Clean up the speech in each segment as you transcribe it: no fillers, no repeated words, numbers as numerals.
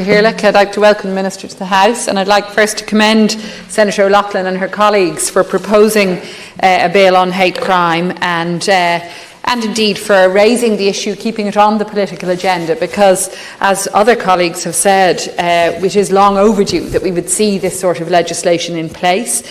I'd like to welcome the Minister to the House, and I'd like first to commend Senator O'Loughlin and her colleagues for proposing a bill on hate crime and indeed for raising the issue, keeping it on the political agenda, because, as other colleagues have said, it is long overdue that we would see this sort of legislation in place.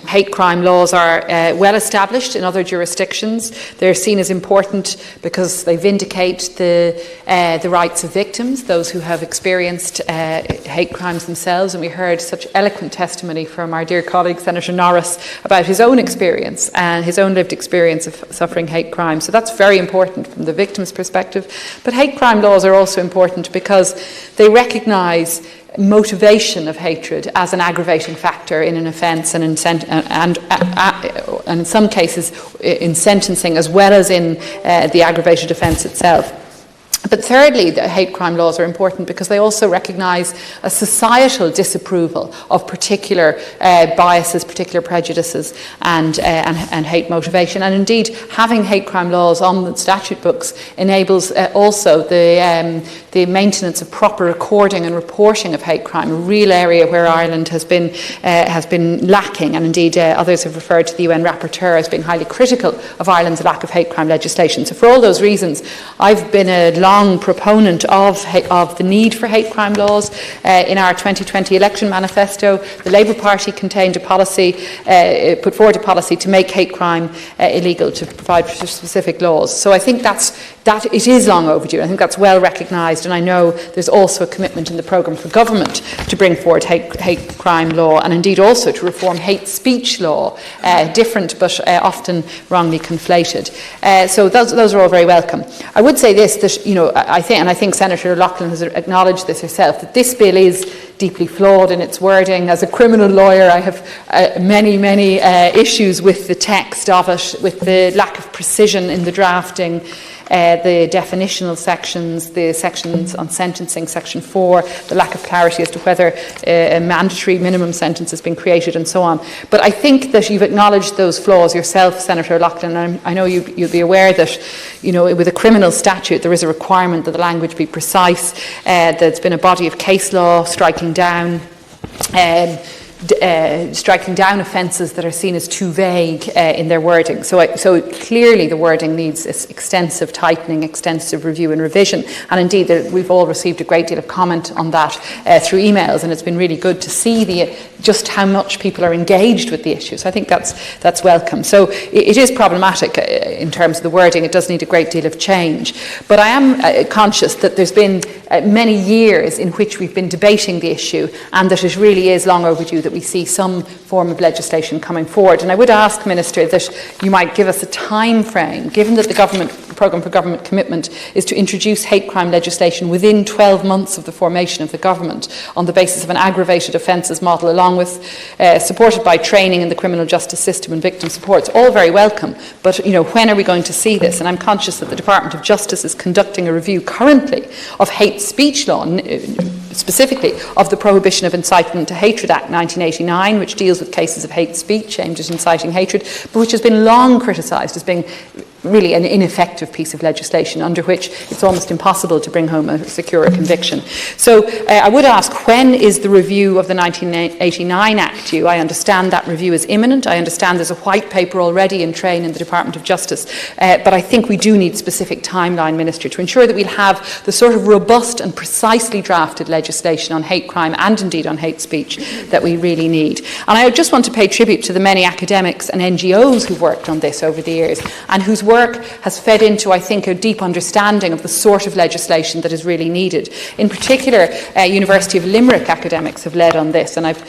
Hate crime laws are well established in other jurisdictions. They're seen as important because they vindicate the rights of victims, those who have experienced hate crimes themselves, and we heard such eloquent testimony from our dear colleague Senator Norris about his own experience and his own lived experience of suffering hate crime. So that's very important from the victim's perspective. But hate crime laws are also important because they recognise motivation of hatred as an aggravating factor in an offence and in some cases in sentencing as well as in the aggravated offence itself. But thirdly, the hate crime laws are important because they also recognise a societal disapproval of particular biases, particular prejudices and hate motivation. And indeed, having hate crime laws on the statute books enables also the maintenance of proper recording and reporting of hate crime, a real area where Ireland has been lacking. And indeed, others have referred to the UN Rapporteur as being highly critical of Ireland's lack of hate crime legislation. So for all those reasons, I've been a long proponent of the need for hate crime laws. In our 2020 election manifesto, the Labour Party contained a policy, put forward a policy to make hate crime illegal, to provide for specific laws. So I think that it is long overdue. I think that's well recognised, and I know there's also a commitment in the programme for government to bring forward hate crime law, and indeed also to reform hate speech law, different but often wrongly conflated. So those are all very welcome. I would say this, that I think Senator O'Loughlin has acknowledged this herself, that this bill is deeply flawed in its wording. As a criminal lawyer, I have many issues with the text of it, with the lack of precision in the drafting, the definitional sections, the sections on sentencing, section 4, the lack of clarity as to whether a mandatory minimum sentence has been created and so on. But I think that you've acknowledged those flaws yourself, Senator O'Loughlin, and I know you'll be aware that, with a criminal statute there is a requirement that the language be precise. There's been a body of case law striking down offences that are seen as too vague in their wording. So clearly the wording needs extensive tightening, extensive review and revision. And indeed, we've all received a great deal of comment on that through emails, and it's been really good to see just how much people are engaged with the issue. So I think that's welcome. So it is problematic in terms of the wording. It does need a great deal of change. But I am conscious that there's been many years in which we've been debating the issue, and that it really is long overdue that we see some form of legislation coming forward. And I would ask, Minister, that you might give us a time frame, given that the programme for government commitment is to introduce hate crime legislation within 12 months of the formation of the government on the basis of an aggravated offences model, along with supported by training in the criminal justice system and victim support. It's all very welcome, but when are we going to see this? And I'm conscious that the Department of Justice is conducting a review currently of hate speech law, specifically of the Prohibition of Incitement to Hatred Act 1989, which deals with cases of hate speech aimed at inciting hatred, but which has been long criticised as being really an ineffective piece of legislation under which it's almost impossible to bring home a secure conviction. So I would ask, when is the review of the 1989 Act due? I understand that review is imminent. I understand there's a white paper already in train in the Department of Justice, but I think we do need specific timeline, Minister, to ensure that we'll have the sort of robust and precisely drafted legislation on hate crime and indeed on hate speech that we really need. And I just want to pay tribute to the many academics and NGOs who've worked on this over the years and whose work has fed into, I think, a deep understanding of the sort of legislation that is really needed. In particular, University of Limerick academics have led on this, and I've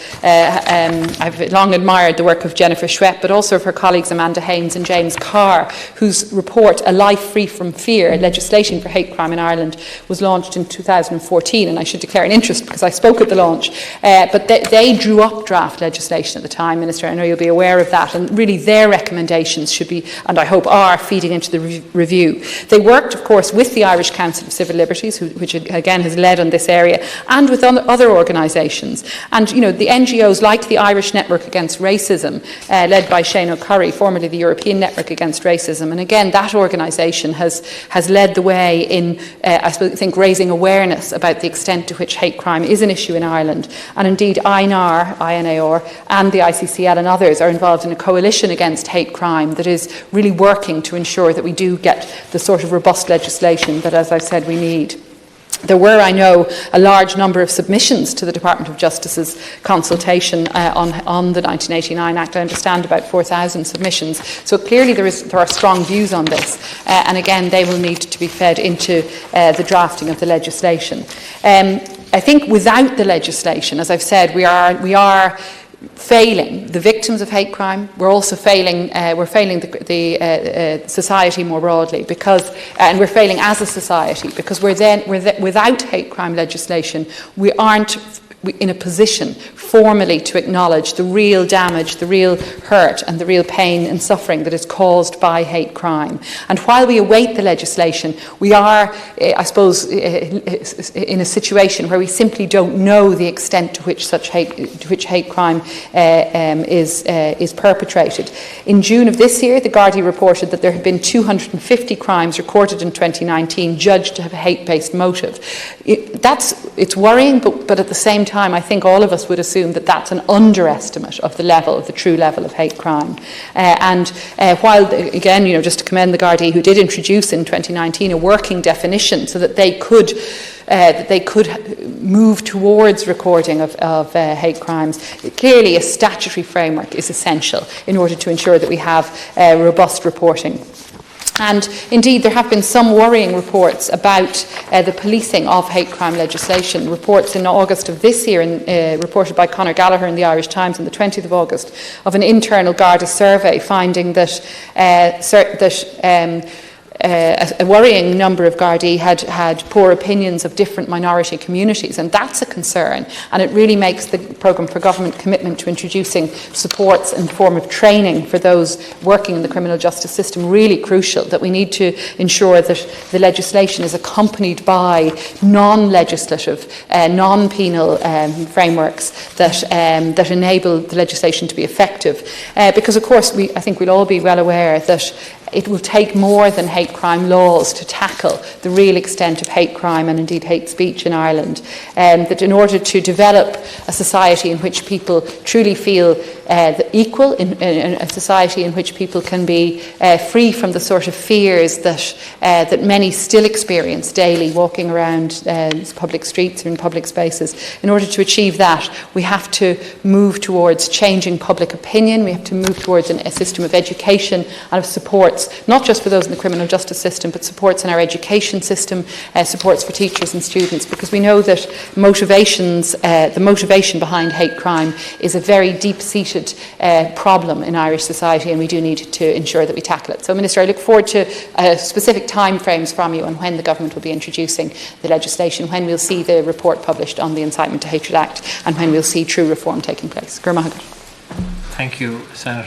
long admired the work of Jennifer Schwepp, but also of her colleagues Amanda Haynes and James Carr, whose report, A Life Free from Fear, Legislation for Hate Crime in Ireland, was launched in 2014, and I should declare an interest because I spoke at the launch. But they drew up draft legislation at the time, Minister. I know you'll be aware of that, and really their recommendations should be, and I hope are, feeding into the review. They worked, of course, with the Irish Council of Civil Liberties, which again has led on this area, and with other organisations. And, you know, the NGOs like the Irish Network Against Racism, led by Shane O'Curry, formerly the European Network Against Racism. And again, that organisation has led the way in, I think, raising awareness about the extent to which hate crime is an issue in Ireland. And indeed, INAR, and the ICCL and others are involved in a coalition against hate crime that is really working to ensure that we do get the sort of robust legislation that, as I said, we need. There were, I know, a large number of submissions to the Department of Justice's consultation on the 1989 Act. I understand about 4,000 submissions. So clearly there are strong views on this. And again, they will need to be fed into the drafting of the legislation. I think without the legislation, as I've said, we are failing the victims of hate crime. We're also failing. We're failing the society more broadly and we're failing as a society because without hate crime legislation, we aren't in a position formally to acknowledge the real damage, the real hurt and the real pain and suffering that is caused by hate crime. And while we await the legislation, we are, I suppose, in a situation where we simply don't know the extent to which hate crime is perpetrated. In June of this year, the Gardaí reported that there had been 250 crimes recorded in 2019 judged to have a hate-based motive. It's worrying, but at the same time, I think all of us would assume that that's an underestimate of the true level of hate crime. While, again, you know, just to commend the Gardaí who did introduce in 2019 a working definition so that they could move towards recording of hate crimes. Clearly, a statutory framework is essential in order to ensure that we have robust reporting. And indeed, there have been some worrying reports about the policing of hate crime legislation. Reports in August of this year, reported by Conor Gallagher in the Irish Times on the 20th of August, of an internal Garda survey finding that a worrying number of Gardaí had poor opinions of different minority communities, and that's a concern. And it really makes the Programme for Government commitment to introducing supports in the form of training for those working in the criminal justice system really crucial, that we need to ensure that the legislation is accompanied by non-legislative, non-penal frameworks that enable the legislation to be effective. Because, of course, I think we'll all be well aware that it will take more than hate crime laws to tackle the real extent of hate crime and indeed hate speech in Ireland. That in order to develop a society in which people truly feel equal, in a society in which people can be free from the sort of fears that many still experience daily walking around public streets or in public spaces, in order to achieve that, we have to move towards changing public opinion. We have to move towards a system of education and of supports, not just for those in the criminal justice system, but supports in our education system, supports for teachers and students, because we know that the motivation behind hate crime is a very deep-seated problem in Irish society, and we do need to ensure that we tackle it. So, Minister, I look forward to specific timeframes from you on when the Government will be introducing the legislation, when we'll see the report published on the Incitement to Hatred Act, and when we'll see true reform taking place. Thank you, Senator.